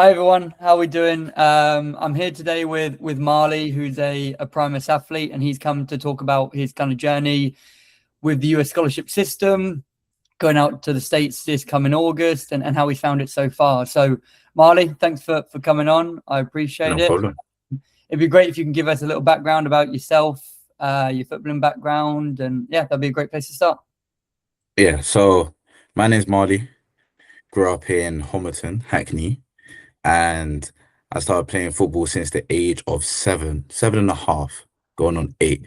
Hi everyone, how are we doing? I'm here today with Marley, who's a Primus athlete, and he's come to talk about his kind of journey with the US scholarship system, going out to the States this coming August, and how he found it so far. So, Marley, thanks for coming on. I appreciate No it. problem. It'd be great if you can give us a little background about yourself, your footballing background, and yeah, that'd be a great place to start. Yeah, so my name's Marley. Grew up in Homerton, Hackney, and I started playing football since the age of seven, 7.5, going on 8.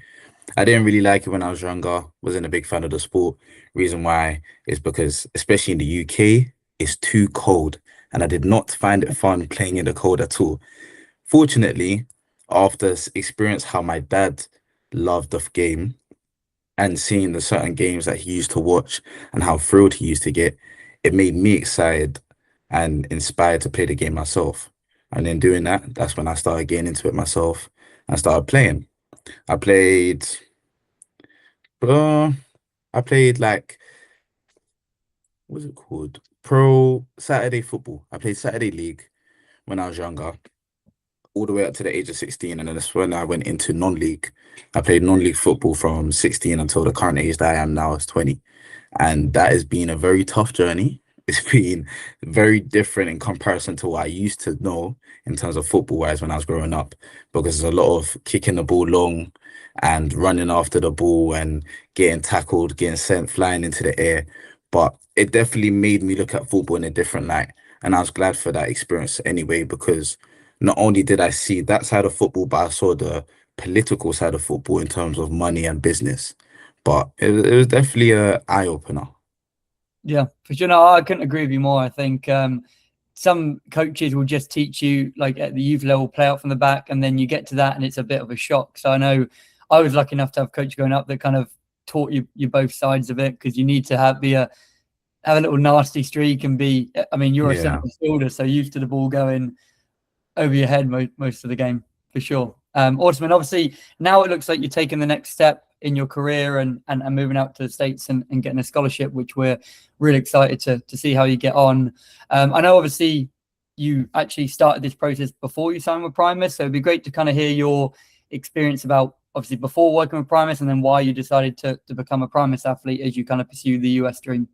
I didn't really like it when I was younger, wasn't a big fan of the sport. Reason why is because, especially in the UK, it's too cold, and I did not find it fun playing in the cold at all. Fortunately, after experience how my dad loved the game, and seeing the certain games that he used to watch and how thrilled he used to get, it made me excited and inspired to play the game myself. And in doing that, that's when I started getting into it myself and started playing. I played, uh, I played like, what's it called? Pro Saturday football. I played Saturday League when I was younger, all the way up to the age of 16. And then that's when I went into non-league. I played non-league football from 16 until the current age that I am now is 20. And that has been a very tough journey. It's been very different in comparison to what I used to know in terms of football wise when I was growing up, because there's a lot of kicking the ball long and running after the ball and getting tackled, getting sent flying into the air. But it definitely made me look at football in a different light. And I was glad for that experience anyway, because not only did I see that side of football, but I saw the political side of football in terms of money and business. But it was definitely a eye opener. Yeah, for sure. No, I couldn't agree with you more. I think some coaches will just teach you like at the youth level, play out from the back, and then you get to that, and it's a bit of a shock. So I know I was lucky enough to have a coach going up that kind of taught you both sides of it because you need to have a little nasty streak and be. I mean, you're a centre Yeah. fielder, so used to the ball going over your head most of the game for sure. Awesome. And obviously now it looks like you're taking the next step in your career and moving out to the States and getting a scholarship, which we're really excited to see how you get on. I know obviously you actually started this process before you signed with Primus, so it'd be great to kind of hear your experience about obviously before working with Primus and then why you decided to become a Primus athlete as you kind of pursue the US dream.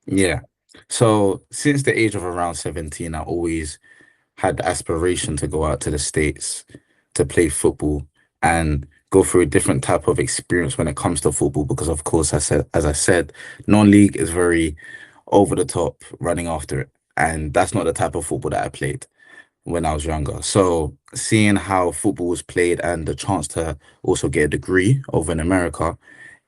Yeah. So since the age of around 17, I always had the aspiration to go out to the States to play football and go through a different type of experience when it comes to football. Because of course, as I said, non-league is very over the top, running after it. And that's not the type of football that I played when I was younger. So seeing how football was played and the chance to also get a degree over in America,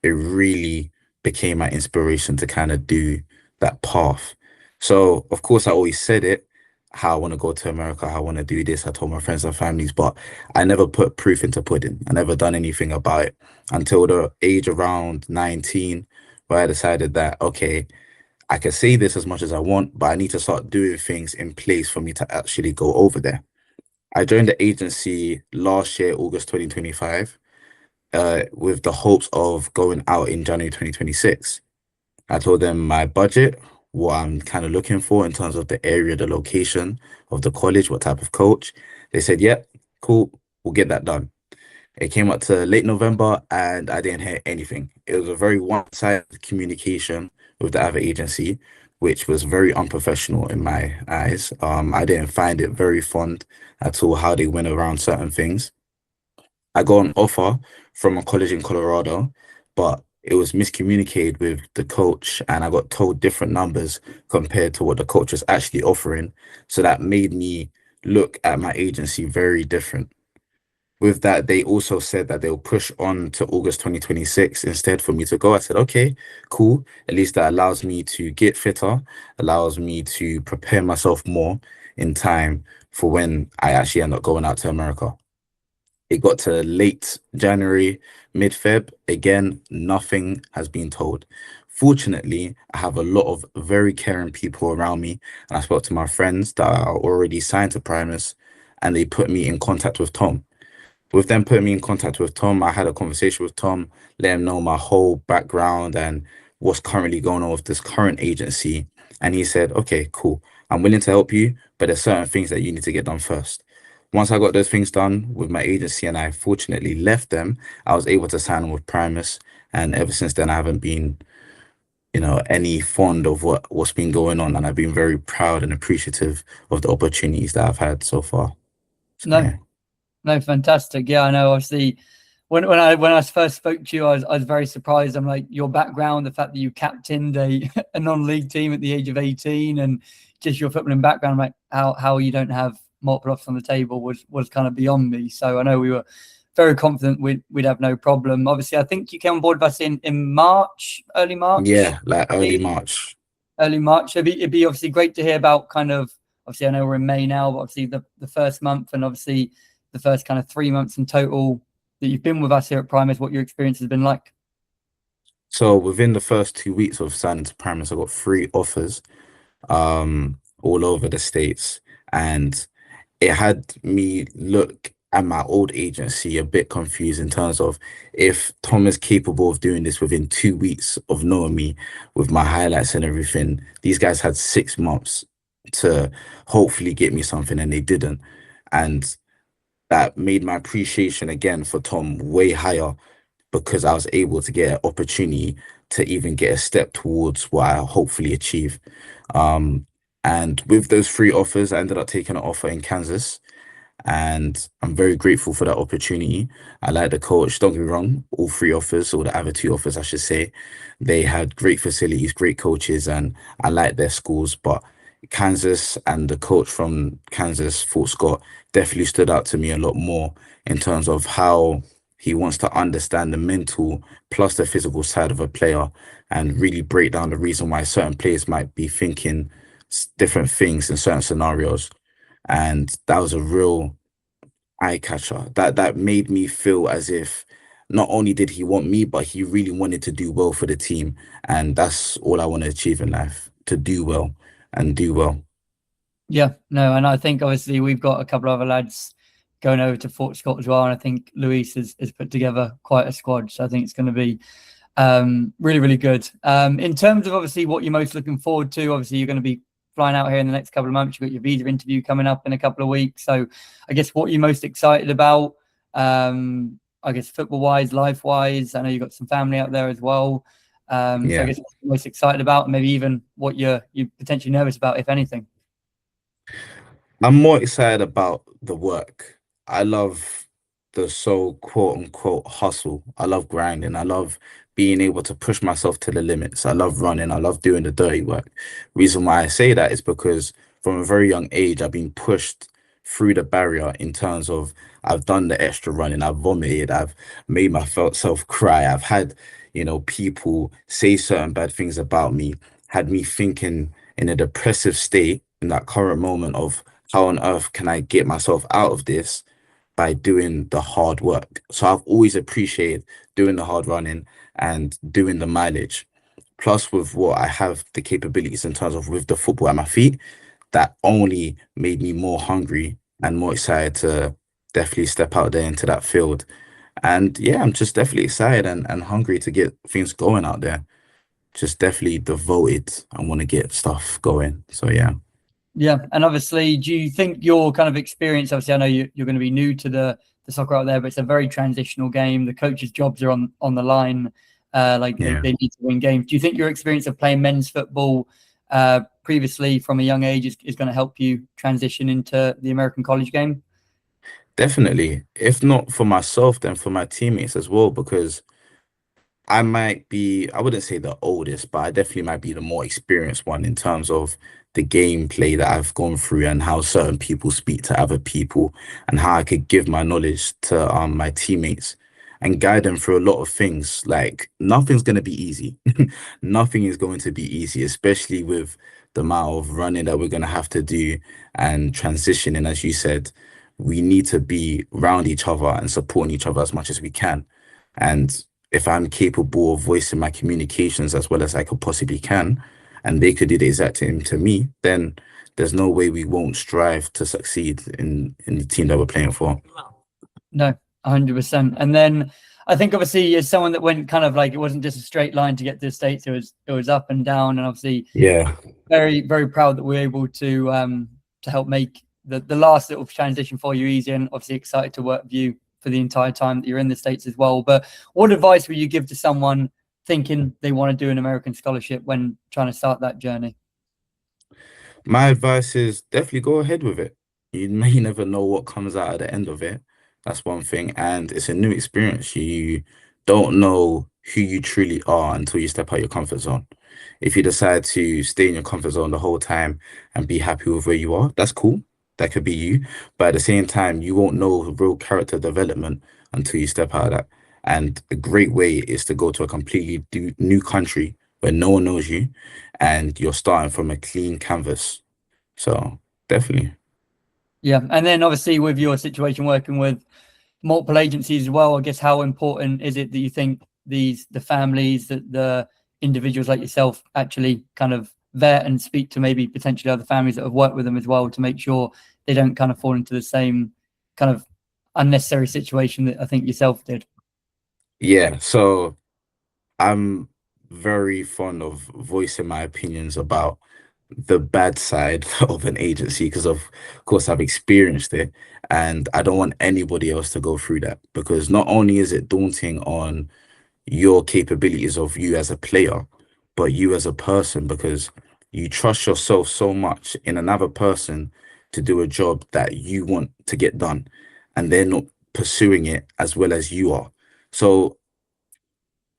it really became my inspiration to kind of do that path. So, of course, I always said it, how I want to go to America, how I want to do this. I told my friends and families, but I never put proof into pudding. I never done anything about it until the age around 19, where I decided that, okay, I can say this as much as I want, but I need to start doing things in place for me to actually go over there. I joined the agency last year, August 2025, with the hopes of going out in January 2026. I told them my budget, what I'm kind of looking for in terms of the area, the location of the college, what type of coach. They said, yep, cool, we'll get that done. It came up to late November and I didn't hear anything. It was a very one-sided communication with the other agency, which was very unprofessional in my eyes. I didn't find it very fond at all how they went around certain things. I got an offer from a college in Colorado, but it was miscommunicated with the coach, and I got told different numbers compared to what the coach was actually offering. So that made me look at my agency very different. With that, they also said that they'll push on to August 2026 instead for me to go. I said, okay, cool. At least that allows me to get fitter, allows me to prepare myself more in time for when I actually end up going out to America. It got to late January, mid-Feb. Again, nothing has been told. Fortunately, I have a lot of very caring people around me, and I spoke to my friends that are already signed to Primus, and they put me in contact with Tom. With them putting me in contact with Tom, I had a conversation with Tom, let him know my whole background and what's currently going on with this current agency. And he said, okay, cool. I'm willing to help you, but there's certain things that you need to get done first. Once I got those things done with my agency and I fortunately left them, I was able to sign on with Primus. And ever since then, I haven't been, any fond of what's been going on. And I've been very proud and appreciative of the opportunities that I've had so far. So, No, yeah. no, fantastic. Yeah, I know. Obviously, when I first spoke to you, I was very surprised. I'm like, your background, the fact that you captained a non-league team at the age of 18, and just your footballing background. I'm like, how you don't have multiple offers on the table was kind of beyond me. So I know we were very confident we'd have no problem. Obviously, I think you came on board with us in March, early March. Yeah, like early March. Early March. It'd be obviously great to hear about kind of, obviously I know we're in May now, but obviously the first month and obviously the first kind of 3 months in total that you've been with us here at Primus, what your experience has been like. So within the first 2 weeks of signing to Primus, I got 3 offers all over the States. And it had me look at my old agency a bit confused in terms of if Tom is capable of doing this within 2 weeks of knowing me with my highlights and everything, these guys had 6 months to hopefully get me something and they didn't. And that made my appreciation again for Tom way higher because I was able to get an opportunity to even get a step towards what I hopefully achieve. Um, and with those 3 offers, I ended up taking an offer in Kansas, and I'm very grateful for that opportunity. I like the coach, don't get me wrong, all 3 offers, or the other 2 offers, I should say, they had great facilities, great coaches, and I like their schools. But Kansas and the coach from Kansas, Fort Scott, definitely stood out to me a lot more in terms of how he wants to understand the mental plus the physical side of a player and really break down the reason why certain players might be thinking different things in certain scenarios. And that was a real eye catcher. That made me feel as if not only did he want me, but he really wanted to do well for the team. And that's all I want to achieve in life, to do well and do well. Yeah, no, and I think obviously we've got a couple of other lads going over to Fort Scott as well, and I think Luis has put together quite a squad, so I think it's going to be really, really good. In terms of obviously what you're most looking forward to, obviously you're going to be flying out here in the next couple of months. You've got your visa interview coming up in a couple of weeks, so I guess what you're most excited about, I guess football wise, life wise. I know you've got some family out there as well. So I Yeah. guess what you're most excited about, and maybe even what you're potentially nervous about, if anything. I'm more excited about the work. I love the so quote unquote hustle. I love grinding. I love being able to push myself to the limits. I love running. I love doing the dirty work. Reason why I say that is because from a very young age, I've been pushed through the barrier in terms of I've done the extra running. I've vomited. I've made myself cry. I've had, people say certain bad things about me, had me thinking in a depressive state in that current moment of how on earth can I get myself out of this by doing the hard work? So I've always appreciated doing the hard running and doing the mileage. Plus, with what I have the capabilities in terms of with the football at my feet, that only made me more hungry and more excited to definitely step out there into that field. And yeah, I'm just definitely excited and hungry to get things going out there. Just definitely devoted. I want to get stuff going. So yeah. Yeah, and obviously, do you think your kind of experience? Obviously, I know you're going to be new to the soccer out there, but it's a very transitional game. The coaches' jobs are on the line. Like Yeah. they need to win games. Do you think your experience of playing men's football previously from a young age is going to help you transition into the American college game? Definitely. If not for myself, then for my teammates as well, because I might be, I wouldn't say the oldest, but I definitely might be the more experienced one in terms of the gameplay that I've gone through and how certain people speak to other people and how I could give my knowledge to my teammates and guide them through a lot of things. Like nothing's going to be easy. Nothing is going to be easy, especially with the amount of running that we're going to have to do and transitioning. As you said, we need to be around each other and supporting each other as much as we can. And if I'm capable of voicing my communications as well as I could possibly can, and they could do the exact same to me, then there's no way we won't strive to succeed in the team that we're playing for. No, 100%. And then I think obviously as someone that went kind of like, it wasn't just a straight line to get to the States, it was up and down, and obviously Yeah. very, very proud that we're able to help make the last little transition for you easier, and obviously excited to work with you for the entire time that you're in the States as well. But what advice would you give to someone thinking they want to do an American scholarship when trying to start that journey? My advice is definitely go ahead with it. You may never know what comes out at the end of it. That's one thing. And it's a new experience. You don't know who you truly are until you step out your comfort zone. If you decide to stay in your comfort zone the whole time and be happy with where you are, that's cool. That could be you. But at the same time, you won't know real character development until you step out of that. And a great way is to go to a completely new country where no one knows you and you're starting from a clean canvas. So definitely. Yeah, and then obviously with your situation working with multiple agencies as well, I guess how important is it that you think the families, that the individuals like yourself actually kind of vet and speak to maybe potentially other families that have worked with them as well, to make sure they don't kind of fall into the same kind of unnecessary situation that I think yourself did? Yeah. So I'm very fond of voicing my opinions about the bad side of an agency because of course I've experienced it, and I don't want anybody else to go through that, because not only is it daunting on your capabilities of you as a player, but you as a person, because you trust yourself so much in another person to do a job that you want to get done, and they're not pursuing it as well as you are. So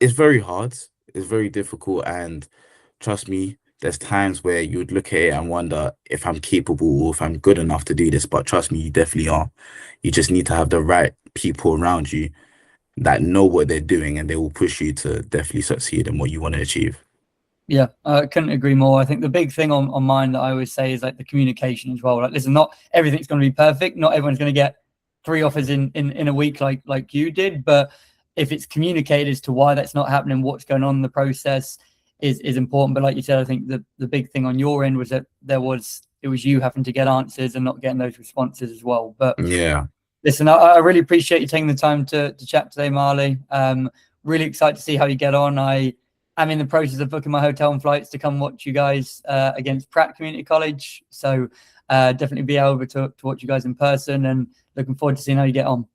it's very hard, it's very difficult, and trust me, there's times where you would look at it and wonder if I'm capable or if I'm good enough to do this, but trust me, you definitely are. You just need to have the right people around you that know what they're doing, and they will push you to definitely succeed in what you want to achieve. Yeah, I couldn't agree more. I think the big thing on mine that I always say is like the communication as well. Like, listen, not everything's going to be perfect. Not everyone's going to get 3 offers in a week like you did. But if it's communicated as to why that's not happening, what's going on in the process is important. But like you said, I think the big thing on your end was that it was you having to get answers and not getting those responses as well. But Yeah. listen, I really appreciate you taking the time to chat today, Marley. Really excited to see how you get on. I'm in the process of booking my hotel and flights to come watch you guys against Pratt Community College. So definitely be able to watch you guys in person, and looking forward to seeing how you get on.